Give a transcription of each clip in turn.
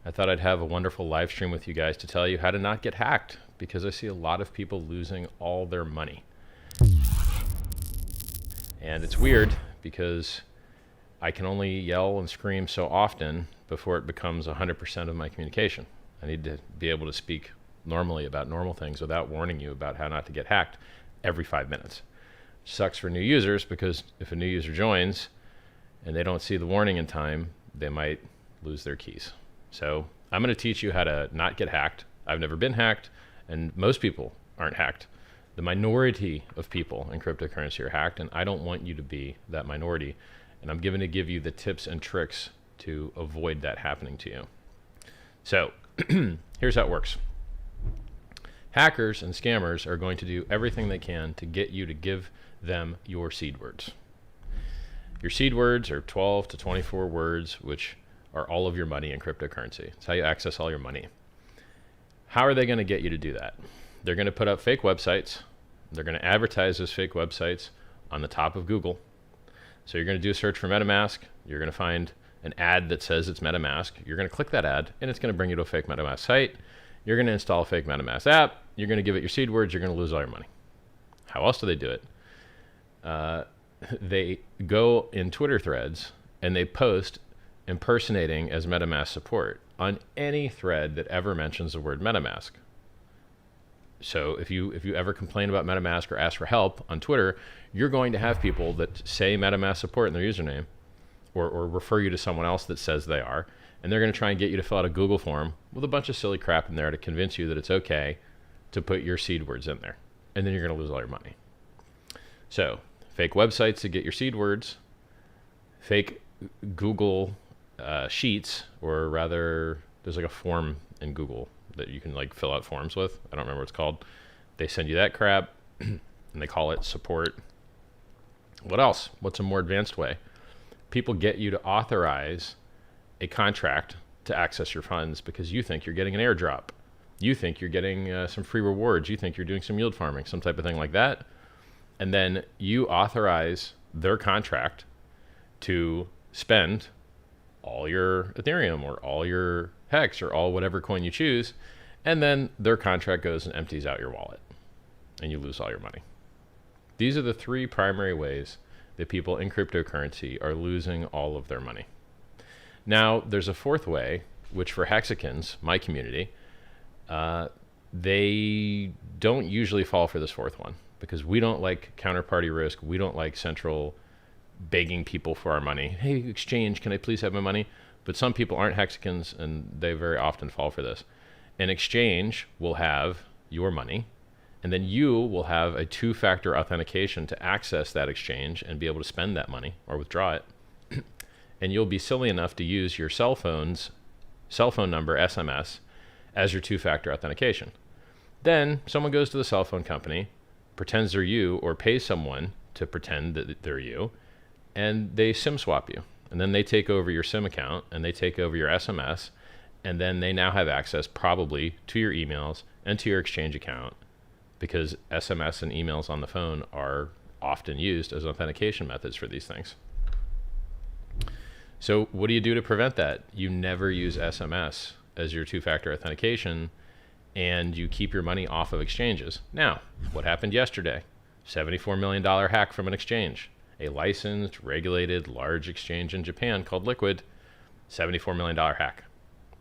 I thought I'd have a wonderful live stream with you guys to tell you how to not get hacked, because I see a lot of people losing all their money. And it's weird because I can only yell and scream so often before it becomes 100% of my communication. I need to be able to speak normally about normal things without warning you about how not to get hacked every 5 minutes. Sucks for new users, because if a new user joins and they don't see the warning in time, they might lose their keys. So I'm going to teach you how to not get hacked. I've never been hacked, and most people aren't hacked. The minority of people in cryptocurrency are hacked, and I don't want you to be that minority. And I'm going to give you the tips and tricks to avoid that happening to you. So here's how it works. Hackers and scammers are going to do everything they can to get you to give them your seed words. Your seed words are 12 to 24 words, which are all of your money in cryptocurrency. It's how you access all your money. How are they going to get you to do that? They're going to put up fake websites. They're going to advertise those fake websites on the top of Google. So you're going to do a search for MetaMask. You're going to find an ad that says it's MetaMask. You're going to click that ad, and it's going to bring you to a fake MetaMask site. You're going to install a fake MetaMask app. You're going to give it your seed words. You're going to lose all your money. How else do they do it? They go in Twitter threads, and they post impersonating as MetaMask support on any thread that ever mentions the word MetaMask. So if you ever complain about MetaMask or ask for help on Twitter, you're going to have people that say MetaMask support in their username, or refer you to someone else that says they are, and they're going to try and get you to fill out a Google form with a bunch of silly crap in there to convince you that it's okay to put your seed words in there, and then you're going to lose all your money. So fake websites to get your seed words, fake Google sheets, or rather there's like a form in Google that you can like fill out forms with. I don't remember what it's called. They send you that crap and they call it support. What else? What's a more advanced way? People get you to authorize a contract to access your funds because you think you're getting an airdrop. You think you're getting some free rewards. You think you're doing some yield farming, some type of thing like that. And then you authorize their contract to spend all your Ethereum or all your HEX or all whatever coin you choose, and then their contract goes and empties out your wallet, and you lose all your money. These are the three primary ways that people in cryptocurrency are losing all of their money. Now, there's a fourth way, which for Hexicans, my community, they don't usually fall for this fourth one because we don't like counterparty risk. We don't like central begging people for our money. Hey, exchange, can I please have my money? But some people aren't Hexicans, and they very often fall for this. An exchange will have your money, and then you will have a two-factor authentication to access that exchange and be able to spend that money or withdraw it. And you'll be silly enough to use your cell phone number, SMS, as your two-factor authentication. Then someone goes to the cell phone company, pretends they're you, or pays someone to pretend that they're you, and they SIM swap you. And then they take over your SIM account, and they take over your SMS, and then they now have access probably to your emails and to your exchange account, because SMS and emails on the phone are often used as authentication methods for these things. So what do you do to prevent that? You never use SMS as your two-factor authentication, and you keep your money off of exchanges. Now, what happened yesterday? $74 million hack from an exchange. A licensed, regulated, large exchange in Japan called Liquid. $74 million hack.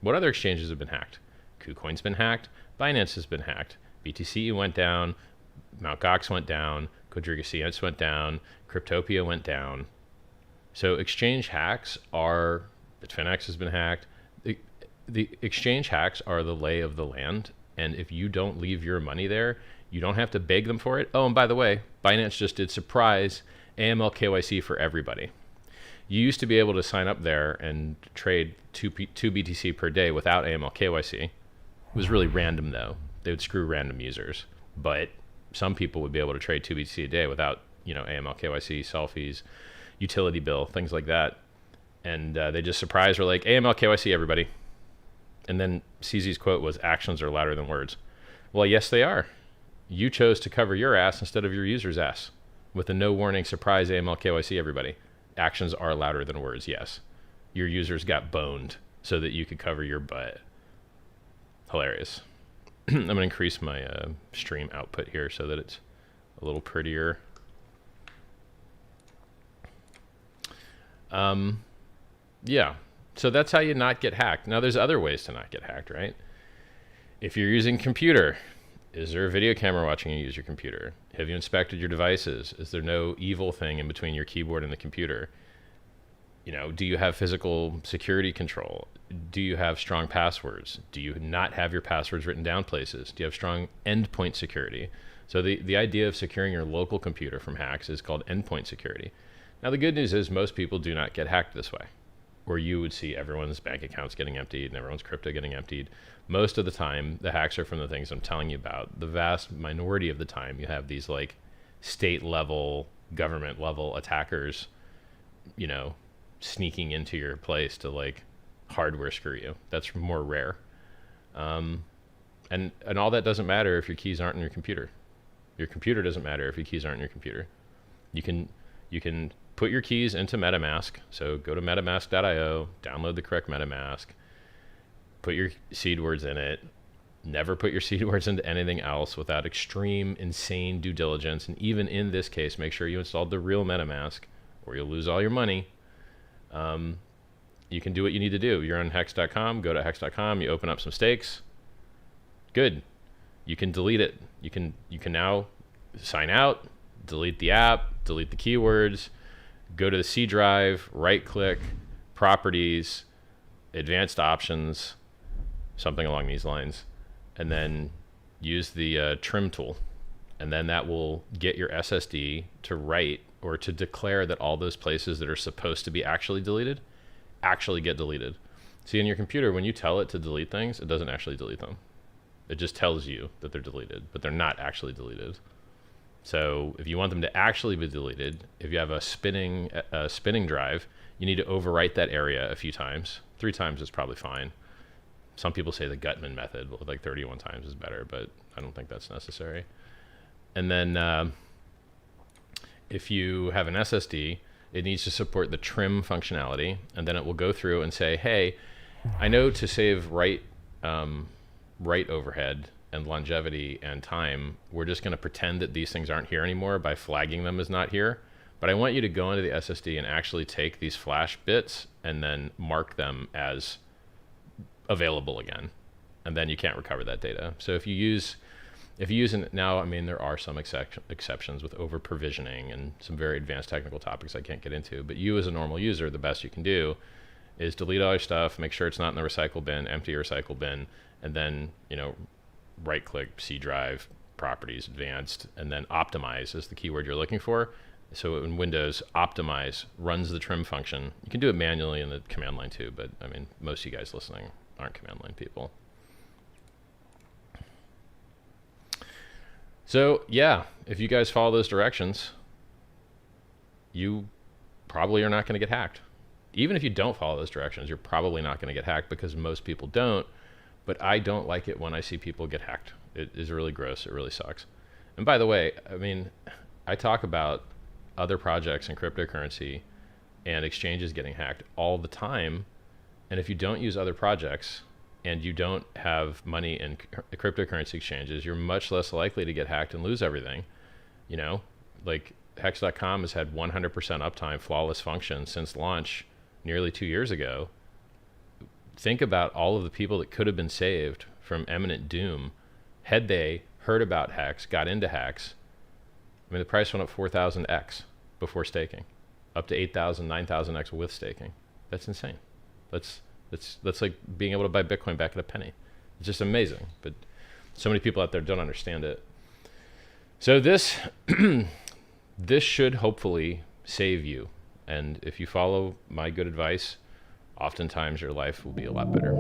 What other exchanges have been hacked? KuCoin's been hacked. Binance has been hacked. BTC went down. Mt. Gox went down. Quadriga went down. Cryptopia went down. So exchange hacks are, Bitfinex has been hacked. The exchange hacks are the lay of the land. And if you don't leave your money there, you don't have to beg them for it. Oh, and by the way, Binance just did surprise AML KYC for everybody. You used to be able to sign up there and trade 2 BTC per day without AML KYC. It was really random though. They would screw random users, but some people would be able to trade 2 BTC a day without, AML KYC, selfies, utility bill, things like that. And they just surprised, were like, AML KYC everybody. And then CZ's quote was, actions are louder than words. Well, yes, they are. You chose to cover your ass instead of your user's ass with a no warning surprise AML KYC everybody. Actions are louder than words, yes. Your users got boned so that you could cover your butt. Hilarious. I'm going to increase my stream output here so that it's a little prettier. Yeah, so that's how you not get hacked. Now there's other ways to not get hacked, right? If you're using computer, is there a video camera watching you use your computer? Have you inspected your devices? Is there no evil thing in between your keyboard and the computer? You know, do you have physical security control? Do you have strong passwords? Do you not have your passwords written down places? Do you have strong endpoint security? So the idea of securing your local computer from hacks is called endpoint security. Now the good news is most people do not get hacked this way, where you would see everyone's bank accounts getting emptied and everyone's crypto getting emptied. Most of the time, the hacks are from the things I'm telling you about. The vast minority of the time, you have these like state level, government level attackers, you know, sneaking into your place to like hardware screw you. That's more rare. And all that doesn't matter if your keys aren't in your computer. Your computer doesn't matter if your keys aren't in your computer. You can put your keys into MetaMask. So go to metamask.io, download the correct MetaMask, put your seed words in it. Never put your seed words into anything else without extreme, insane due diligence. And even in this case, make sure you installed the real MetaMask or you'll lose all your money. You can do what you need to do. You're on hex.com, go to hex.com, you open up some stakes. Good. You can delete it. You can now sign out, delete the app, delete the keywords, go to the C drive, right click, properties, advanced options, something along these lines, and then use the trim tool. And then that will get your SSD to write or to declare that all those places that are supposed to be actually deleted actually get deleted. See, in your computer, when you tell it to delete things, it doesn't actually delete them. It just tells you that they're deleted, but they're not actually deleted. So if you want them to actually be deleted, if you have a spinning drive, you need to overwrite that area a few times. 3 times is probably fine. Some people say the Gutman method, like 31 times is better, but I don't think that's necessary. And then if you have an SSD, it needs to support the trim functionality, and then it will go through and say, hey, I know to save write overhead and longevity and time, we're just going to pretend that these things aren't here anymore by flagging them as not here. But I want you to go into the SSD and actually take these flash bits and then mark them as available again. And then you can't recover that data. So if you use now, I mean, there are some exceptions with over provisioning and some very advanced technical topics I can't get into, but you as a normal user, the best you can do is delete all your stuff, make sure it's not in the recycle bin, empty your recycle bin, and then, you know, right click C drive, properties, advanced, and then optimize is the keyword you're looking for. So in Windows, optimize runs the trim function. You can do it manually in the command line too, but I mean, most of you guys listening aren't command line people. So yeah, if you guys follow those directions, you probably are not going to get hacked. Even if you don't follow those directions, you're probably not going to get hacked because most people don't. But I don't like it when I see people get hacked. It is really gross. It really sucks. And by the way, I mean, I talk about other projects in cryptocurrency and exchanges getting hacked all the time. And if you don't use other projects and you don't have money in cryptocurrency exchanges, you're much less likely to get hacked and lose everything. You know, like hex.com has had 100% uptime, flawless function since launch nearly 2 years ago. Think about all of the people that could have been saved from imminent doom had they heard about Hex, got into Hex. I mean, the price went up 4,000x before staking, up to 8,000, 9,000x with staking. That's insane. That's like being able to buy Bitcoin back at a penny. It's just amazing. But so many people out there don't understand it. So this this should hopefully save you. And if you follow my good advice, oftentimes your life will be a lot better.